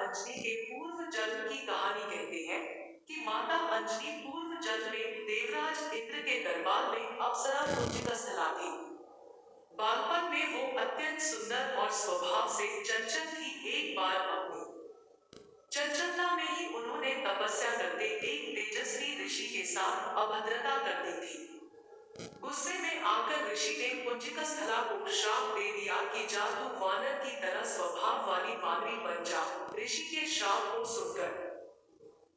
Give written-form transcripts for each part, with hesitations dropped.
अंजनी के पूर्व जन्म की कहानी कहते हैं कि माता अंजनी पूर्व जन्म में देवराज इंद्र के दरबार में अप्सरा पुंजिकस्थला थी। बालपन में वो अत्यंत सुंदर और स्वभाव से चंचल थी। एक बार अपनी चंचलता में ही उन्होंने तपस्या करते एक तेजस्वी ऋषि के साथ अभद्रता कर दी थी। गुस्से में आकर ऋषि ने पुंजिकस्थला को श्राप दे दिया कि जा तू वानर की तरह स्वभाव वाली वानरी बन जा। ऋषि के श्राप को सुनकर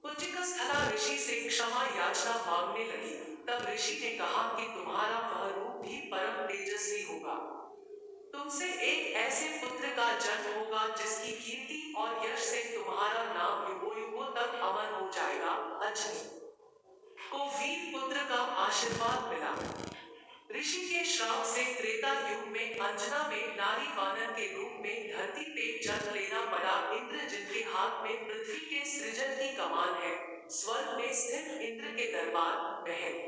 पुंजिकस्थला ऋषि से क्षमा याचना मांगने लगी। तब ऋषि ने कहा कि तुम्हारा वह रूप भी परम तेजस्वी होगा। तुमसे एक ऐसे पुत्र का जन्म होगा जिसकी कीर्ति और यश से तुम्हारा नाम युगों युगों तक अमर हो जाएगा। अंजनी को वीर पुत्र का आशीर्वाद मिला। ऋषि के श्राप से त्रेता युग में अंजना में नारी वानर के रूप में धरती पे जन्म लेना पड़ा। इंद्र जिनके हाथ में पृथ्वी के सृजन की कमान है, स्वर्ग में स्थित इंद्र के दरबार महल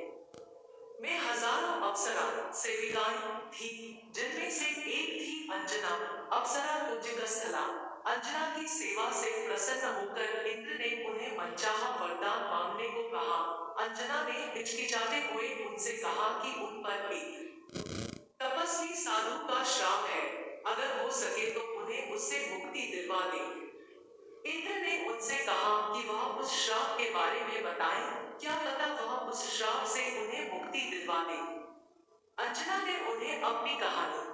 में हजारों अप्सरा सेविकाएं थी, जिनमें से एक थी अंजना। अप्सरा पुंजिकस्थला अंजना की सेवा से प्रसन्न होकर इंद्र ने उन्हें मनचाहा वरदान मांगने को कहा। अंजना ने हिचकिचाते हुए उनसे कहा कि उन पर एक तपस्वी साधु का श्राप है, अगर हो सके तो उन्हें उससे मुक्ति दिलवा दे। इंद्र ने उनसे कहा कि वह उस श्राप के बारे में बताएं, क्या पता वह उस श्राप से उन्हें मुक्ति दिलवा दे। अंजना ने उन्हें अपनी कहानी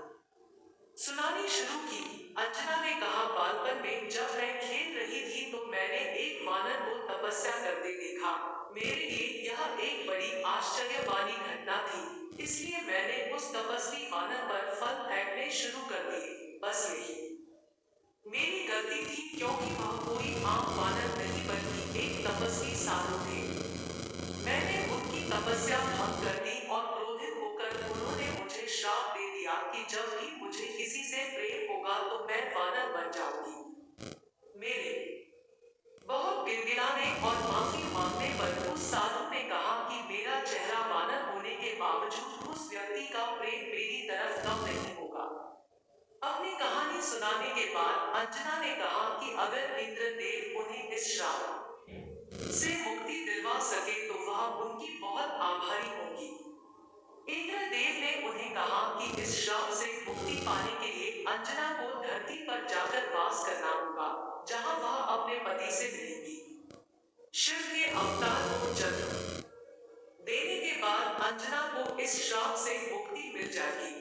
सुनानी शुरू की। अंजना ने कहा, बालपन में जब मैं खेल रही थी तो मैंने एक वानर को तपस्या करते देखा। मेरे लिए यह एक बड़ी आश्चर्य वाली घटना थी, इसलिए मैंने उस तपस्वी वानर पर फल फेंकने शुरू कर दिए। बस यही मेरी गलती थी, क्योंकि वह कोई आम वानर नहीं बल्कि एक तपस्वी साधु थे। मैंने उनकी तपस्या भंग कर दी और क्रोधित होकर उन्होंने मुझे श्राप दे दिया कि जब भी मुझे किसी से प्रेम होगा तो मैं वानर बन जाऊंगी। मेरे बहुत गिड़गिड़ाने और माफी मांगने पर उस साधु ने कहा कि मेरा चेहरा वानर होने के बावजूद उस व्यक्ति का प्रेम मेरी तरफ कम नहीं होगा। अपनी कहानी सुनाने के बाद अंजना ने कहा कि अगर इंद्रदेव उन्हें इस श्राप से मुक्ति दिलवा सके तो वह उनकी बहुत आभारी होंगी। इंद्रदेव ने उन्हें कहा कि इस श्राप से मुक्ति पाने के लिए अंजना को धरती पर जाकर वास करना होगा, जहां वह अपने पति से मिलेंगी। शिव के अवतार को जन्म देने के बाद अंजना को इस श्राप से मुक्ति मिल जाएगी।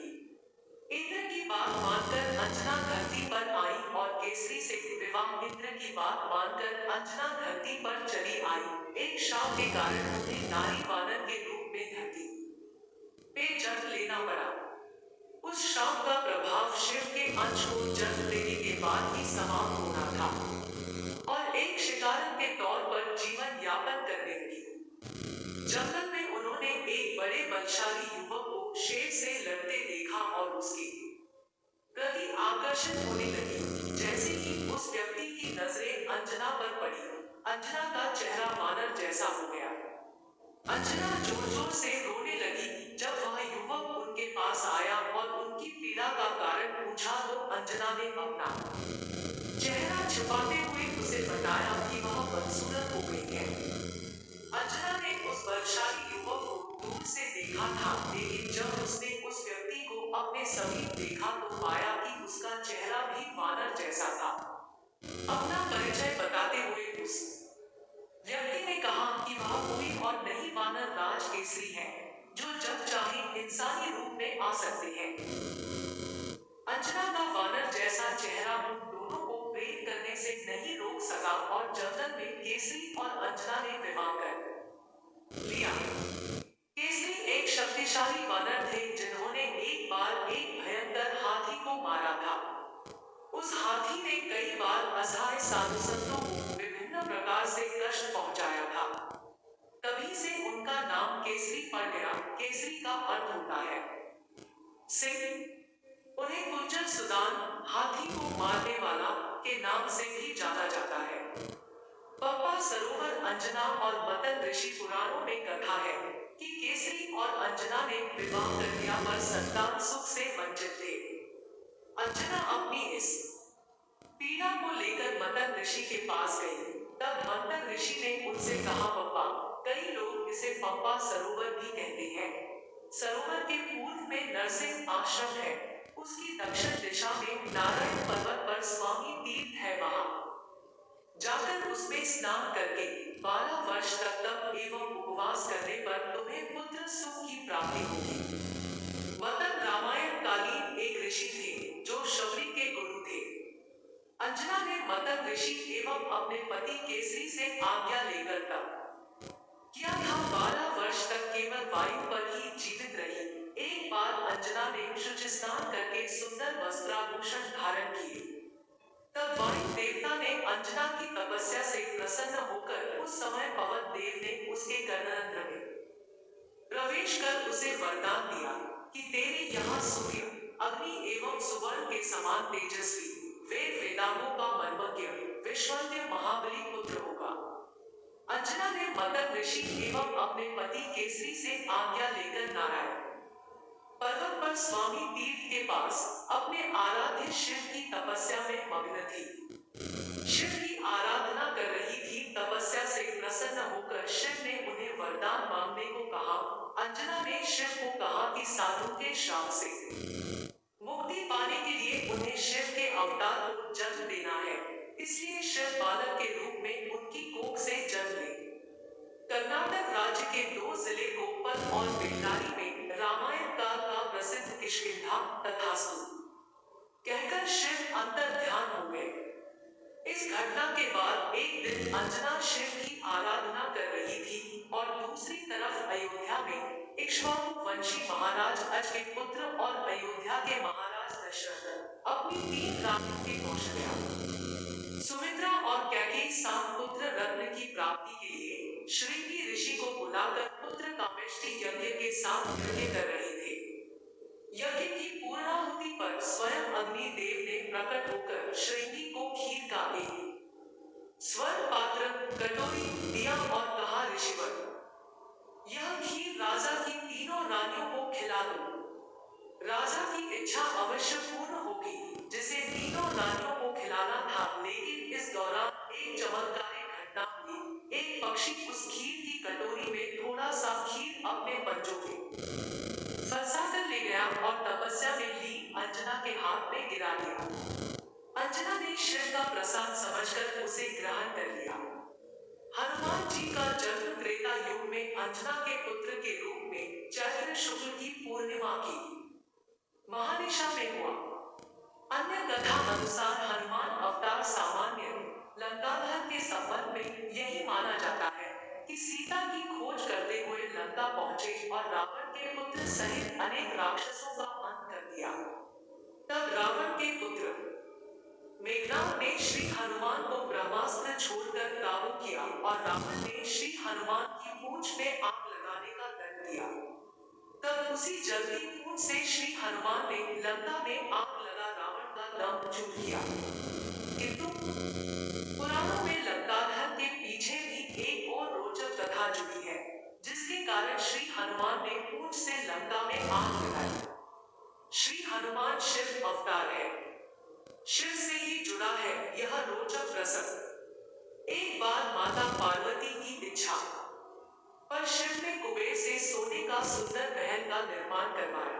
इंद्र की बात मानकर अंजना धरती पर आई और केसरी से विवाह। इंद्र की बात मानकर अंजना धरती पर चली आई। एक श्राप के कारण उन्हें नारी वानर के रूप में धरती पे जन्म लेना पड़ा। उस श्राप का प्रभाव शिव के अंश को जन्म लेने के बाद ही समाप्त होना था और एक शिकारन के तौर पर जीवन यापन करने लगी। जंगल में उन्होंने एक बड़े बलशाली युवक को शेर से लड़ते देखा और उसके प्रति आकर्षित होने लगी। जैसे ही उस व्यक्ति की नजरें अंजना पर पड़ी, अंजना का चेहरा वानर जैसा हो गया। अंजना जोर जोर से रोने लगी। जब वह युवक उनके पास आया और उनकी पीड़ा का कारण पूछा तो अंजना ने अपना चेहरा छुपाते हुए उसे बताया कि वह बदसूरत हो गई है। अंजना ने उस बलशाली युवक को दूर से देखा था, लेकिन जब उसने उस व्यक्ति को अपने समीप देखा तो पाया कि उसका चेहरा भी वानर जैसा था। अपना परिचय बताते हुए उस व्यक्ति ने कहा कि वह कोई और नहीं वानर राज केसरी है, जो जब चाहे इंसानी रूप में आ सकते हैं। अंजना का वानर जैसा चेहरा उन दोनों को प्रेम करने से नहीं रोक सका और जंगल में केसरी और अंजना ने विवाह कर लिया। केसरी एक शक्तिशाली वानर थे जिन्होंने एक बार एक भयंकर हाथी को मारा था। उस हाथी ने कई बार असहाय साधु संतों को विभिन्न प्रकार से कष्ट पहुंचाया था। तभी से उनका नाम केसरी पड़ गया। केसरी का अर्थ होता है सिंह। उन्हें कुंजर सुदान, हाथी को मारने वाला के नाम से भी जाना जाता है। पप्पा सरोवर अंजना और मतन ऋषि पुराणों में कथा है कि केसरी और अंजना ने विवाह कर लिया पर संतान सुख से वंचित थे। अंजना अपनी इस पीड़ा को लेकर मंथन ऋषि के पास गई। तब मंथन ऋषि ने उनसे कहा, पप्पा, कई लोग इसे पंपा सरोवर भी कहते हैं। सरोवर के पूर्व में नरसिंह आश्रम है। उसकी दक्षिण दिशा में नारायण पर्वत पर स्वामी तीर्थ है। वहां जाकर उसमें स्नान करके 12 वर्ष तक तप एवं उपवास करने पर तुम्हें पुत्र सुख की प्राप्ति होगी। मंथन रामायण कालीन एक ऋषि थे जो शबरी के गुरु थे। अंजना ने मंथन ऋषि एवं अपने पति केसरी से आज्ञा लेकर तप किया था। 12 वर्ष तक केवल वायु पर ही जीवित रही। एक बार अंजना ने शुचि स्नान करके सुंदर वस्त्राभूषण धारण किए। तब वायु देवता ने अंजना की तपस्या से प्रसन्न होकर उस समय पवन देव ने उसके कर्णरंध्र में प्रवेश कर उसे वरदान दिया कि तेरे यहाँ सूर्य, अग्नि एवं सुवर्ण के समान तेजस्वी, वेद वेदांगों का मर्मज्ञ, विश्वज्ञ महाबली पुत्र होगा। अंजना ने मंथन ऋषि एवं अपने पति केसरी से आज्ञा लेकर नारायण पर्वत पर स्वामी तीर्थ के पास अपने आराध्य शिव की तपस्या में मग्न थी। शिव की आराधना कर रही थी। तपस्या से प्रसन्न होकर शिव ने उन्हें वरदान मांगने को कहा। अंजना ने शिव को कहा कि साधु के श्राप से मुक्ति पाने के लिए उन्हें शिव के अवतार को जन्म देना है। इसलिए शिव बालक के रूप में उनकी कोख से जन्म ले। कर्नाटक राज्य के 2 जिले कोप्पल और बेल्लारी में रामायण काल का प्रसिद्ध किष्किंधा तथास्तु कहकर शिव अंतर ध्यान हो गए। इस घटना के बाद एक दिन अंजना शिव की आराधना कर रही थी और दूसरी तरफ अयोध्या में इक्ष्वाकु वंशी महाराज अज के पुत्र और अयोध्या के महाराज दशरथ अपनी 3 रानियों के कौशल्या, सुमित्रा और कैकेयी सात पुत्र रत्न की प्राप्ति के लिए श्रृंगी ऋषि को बुलाकर पुत्र कामेष्टि यज्ञ के साथ यज्ञ कर रहे थे। यज्ञ की पूर्णाहुति पर स्वयं अग्नि देव ने प्रकट होकर श्रृंगी को खीर का एक स्वर्ण पात्र, कटोरी दिया और कहा, ऋषिवर, यह खीर राजा की तीनों रानियों को खिला दो। राजा की इच्छा अवश्य पूर्ण होगी, जिसे तीनों रानियों को खिलाना था। लेकिन इस दौरान एक चमत्कारी घटना हुई। एक पक्षी उस खीर की कटोरी में थोड़ा सा खीर अपने पंजों में फंसा कर ले गया और तपस्या में लीन अंजना के हाथ में गिरा दिया। अंजना ने शिव का प्रसाद समझकर उसे ग्रहण कर लिया। हनुमान जी का जन्म त्रेता युग में अंजना के पुत्र के रूप में चैत्र शुक्ल की पूर्णिमा की महानिशा में हुआ। अन्य कथा अनुसार हनुमान अवतार सामान्य लंकाधर के संबंध में यही माना जाता है कि सीता की खोज करते हुए लंका पहुंचे और रावण के पुत्र सहित अनेक राक्षसों का अंत कर दिया। तब रावण के पुत्र मेघनाद ने श्री हनुमान को ब्रह्मास्त्र छोड़कर काबू किया और रावण ने श्री हनुमान की पूंछ में आग लगाने का दंड दिया। तब उसी जल्दी पूंछ से श्री हनुमान ने लंका में आग लगा रावण का दम चूर किया। किंतु पुराणों में लंकाधर के पीछे भी एक और रोचक कथा जुड़ी है, जिसके कारण श्री हनुमान ने पूंछ से लंका में आग लगाई। श्री हनुमान शिव अवतार है। शिव से ही जुड़ा है यह रोचक प्रसंग। एक बार माता पार्वती की इच्छा पर शिव ने कुबेर से सोने का सुंदर महल का निर्माण करवाया।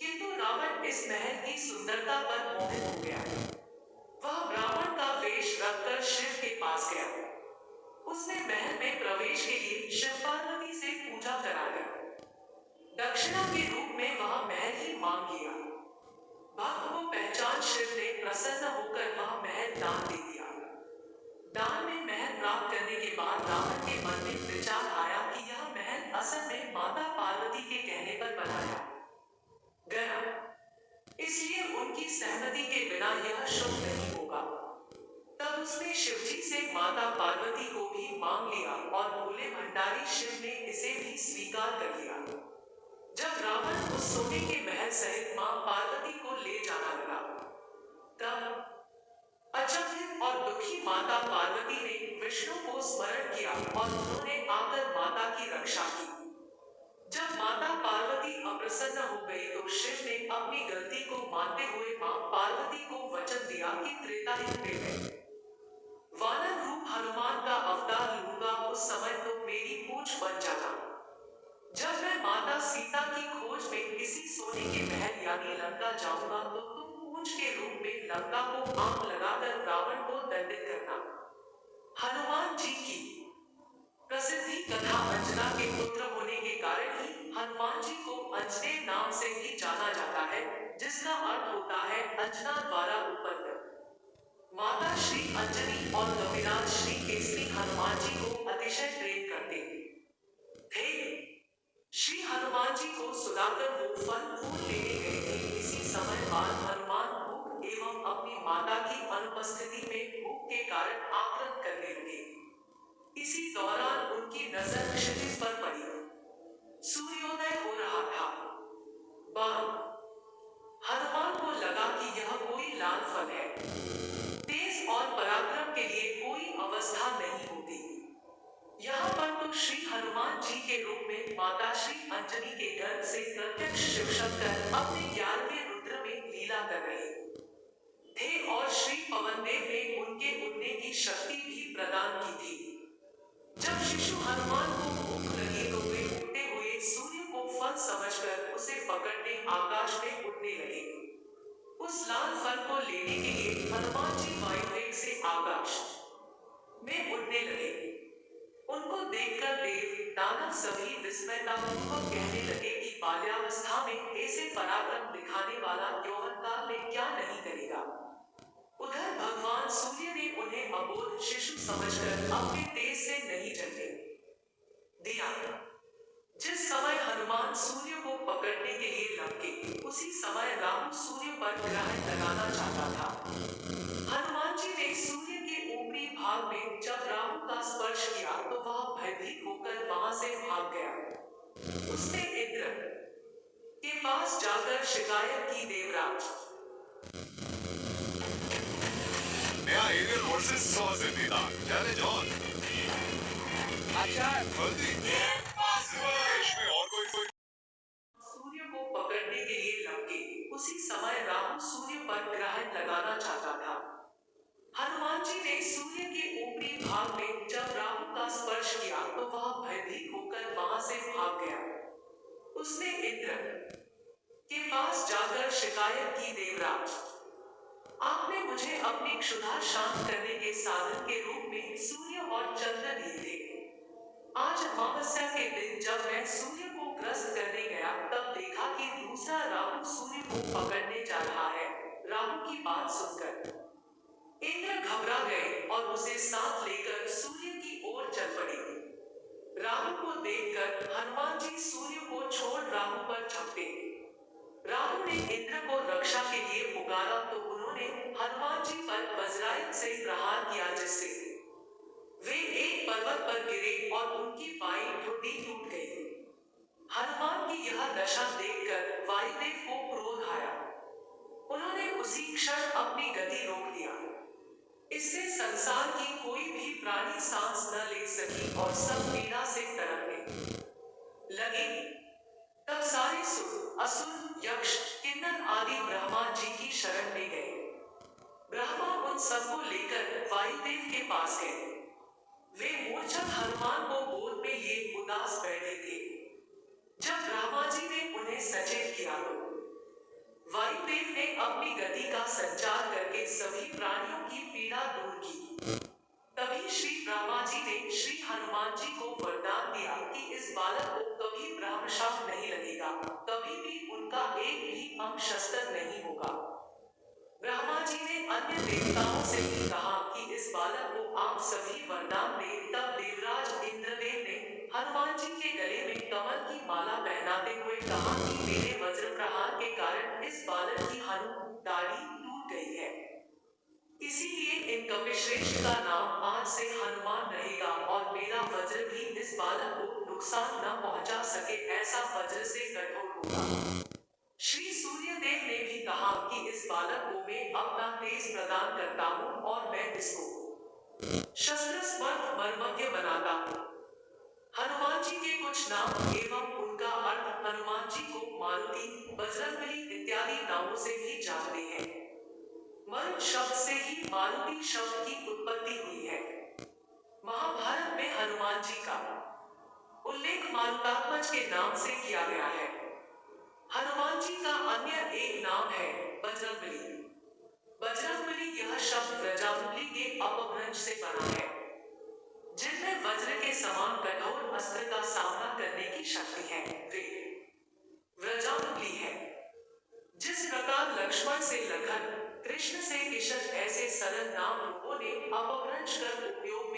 किंतु रावण इस महल की सुंदरता पर मोहित हो गया। वह ब्राह्मण का वेश रखकर शिव के पास गया। उसने महल में प्रवेश के लिए शिव पार्वती से पूजा कराई। दक्षिणा के रूप में वह महल ही मांग लिया। भक्त को पहचान शिव ने प्रसन्न होकर वह महल दान दे दिया। दान में महल प्राप्त करने के बाद रावण के मन में विचार आया कि यह महल असल में माता पार्वती के कहने पर बनाया गया, इसलिए उनकी सहमति के बिना यह शुभ नहीं होगा। तब उसने शिवजी से माता पार्वती को भी मांग लिया और भोले भंडारी शिव ने इसे भी स्वीकार कर लिया। जब रावण उस सोने के महल सहित मां पार्वती को ले जाना लगा, तब अचंभित और दुखी माता पार्वती ने विष्णु को स्मरण किया और उन्होंने आकर माता की रक्षा की। जब माता पार्वती अप्रसन्न हो गई तो शिव ने अपनी गलती को मानते हुए मां पार्वती को वचन दिया कि त्रेता युग में मैं वानर रूप हनुमान का अवतार लूंगा, उस समय तो मेरी पूंछ बन जाना। जब मैं माता सीता की खोज में किसी सोने के महल यानी लंका जाऊंगा तो तुम पूंछ के रूप में लंका को आग लगाकर रावण को दंडित करना। हनुमान जी की प्रसिद्धि कथा अंजना के पुत्र होने के कारण ही हनुमान जी को अंजनेय नाम से ही जाना जाता है, जिसका अर्थ होता है अंजना द्वारा उत्पन्न। माता श्री अंजनी और कविराज श्री केसरी हनुमान जी को अतिशय प्रेम करते थे। श्री हनुमान जी को सुलाकर वो फल फूल लेने गए थे। इसी समय बाल हनुमान भूख एवं अपनी माता की अनुपस्थिति में भूख के कारण आक्रमण करने लगे। इसी दौरान उनकी नजर क्षितिज पर पड़ी। सूर्योदय हो रहा था। बाल हनुमान को लगा कि यह कोई लाल फल है। तेज और पराक्रम के लिए कोई अवस्था नहीं होती। यहाँ पर तो श्री हनुमान जी के रूप में माता श्री अंजनी के गर्भ से प्रत्यक्ष शिवशंकर अपने 11वें रुद्र में लीला कर रहे थे और श्री पवनदेव ने उनके उड़ने की शक्ति भी प्रदान की थी। जब शिशु हनुमान को भूख लगी तो वे उड़ते हुए सूर्य को फल समझकर उसे पकड़ने आकाश में उड़ने लगे। उस लाल फल को लेने के लिए हनुमान जी वायुवेग से आकाश में उड़ने लगे। उनको देखकर देव दानव सभी विस्मयतापूर्वक कहने लगे कि बाल्यावस्था में ऐसे पराक्रम दिखाने वाला यौवनकाल में क्या नहीं करेगा। उधर भगवान सूर्य ने उन्हें अबोध शिशु समझकर अपने तेज से नहीं जलने दिया। जिस समय हनुमान सूर्य को पकड़ने के लिए लपके, उसी समय राहु सूर्य पर ग्रहण लगाना चाहता था। हनुमान जी ने सूर्य के ऊपरी भाग में जब राहु का स्पर्श किया तो वह भयभीत होकर वहां से भाग गया। उसने इंद्र के पास जाकर शिकायत की, देवराज नया एरियल फोर्सेस 100 से नेता चैलेंज ऑन। अच्छा जल्दी देश में और कोई सूर्य को पकड़ने के लिए लपके, उसी समय राहु सूर्य पर ग्रहण लगाना चाहता था। हनुमान जी ने सूर्य के ऊपरी भाग में जब राहु का स्पर्श किया तो वह भयभीत होकर वहां से भाग गया। उसने इंद्र के पास जाकर शिकायत की, देवराज आपने मुझे अपनी क्षुधा शांत करने के साधन के रूप में सूर्य और चंद्र दिए थे। आज अमावस्या के दिन जब मैं सूर्य को ग्रस्त करने गया तब देखा कि दूसरा राहु सूर्य को पकड़ने जा रहा है। राहु की बात सुनकर इंद्र घबरा गए और उसे साथ लेकर सूर्य की ओर चल पड़े। राहु को देखकर हनुमान जी सूर्य को छोड़ राहु पर झपटे। राहु ने इंद्र को रक्षा के लिए पुकारा तो उन्होंने हनुमान जी पर वज्रायुध से प्रहार किया, जिससे वे एक पर्वत पर गिरे और उनकी बाईं ठुड्डी टूट गई। हनुमान की यह दशा देखकर वायुदेव को क्रोध आया। उन्होंने उसी क्षण अपनी गति रोक दिया। इससे संसार की कोई भी प्राणी सांस न ले सकी और सब पीड़ा से तड़पने लगे। तब सारे सुर, असुर, यक्ष, किन्नर आदि ब्रह्मा जी की शरण में गए। ब्रह्मा उन सबको लेकर वायुदेव के पास गए। वे मूर्छित हनुमान को गोद में लिए उदास बैठे थे। जब ब्रह्मा जी ने उन्हें सचेत किया तो वायुदेव ने अपनी गति का संचार करके सभी प्राणियों की पीड़ा दूर की। तभी श्री ब्रह्मा जी ने श्री हनुमान जी को वरदान दिया कि इस बालक को कभी ब्रह्मशाप नहीं लगेगा, कभी भी उनका एक भी अंग शस्त्र नहीं होगा। ब्रह्मा जी ने अन्य देवताओं से भी कहा कि इस बालक को आप सभी वरदान दें। तब देवराज इंद्रदेव ने हनुमान जी के गले में कमल की माला पहनाते हुए कहा कि मेरे वज्र प्रहार के कारण इस बालक की हनु दाढ़ी टूट गई है, इसीलिए इन कपिश्रेष्ठ का नाम आज से हनुमान रहेगा और मेरा वज्र भी इस बालक को नुकसान न पहुंचा सके, ऐसा वज्र से कठोर होगा। श्री सूर्यदेव ने भी कहा कि इस बालक को मैं अपना तेज प्रदान करता हूँ और मैं इसको शस्त्र स्पर्ध मर्मज्ञ बनाता हूँ। हनुमान जी के कुछ नाम एवं उनका बजरंग शब्द से ही मारुति शब्द की उत्पत्ति हुई है। महाभारत में हनुमान जी का उल्लेख मारुतात्मज के नाम से किया गया है। हनुमान जी का अन्य एक नाम है बजरंगबली। बजरंगबली यह शब्द व्रजावली के अपभ्रंश से बना है, जिनमें वज्र के समान कठोर अस्त्र का सामना करने की शक्ति है, वे व्रजावली है। जिस प्रकार लक्ष्मण से लखन, कृष्ण से किशन ऐसे सरल नाम रूपों ने अपभ्रंश कर उपयोग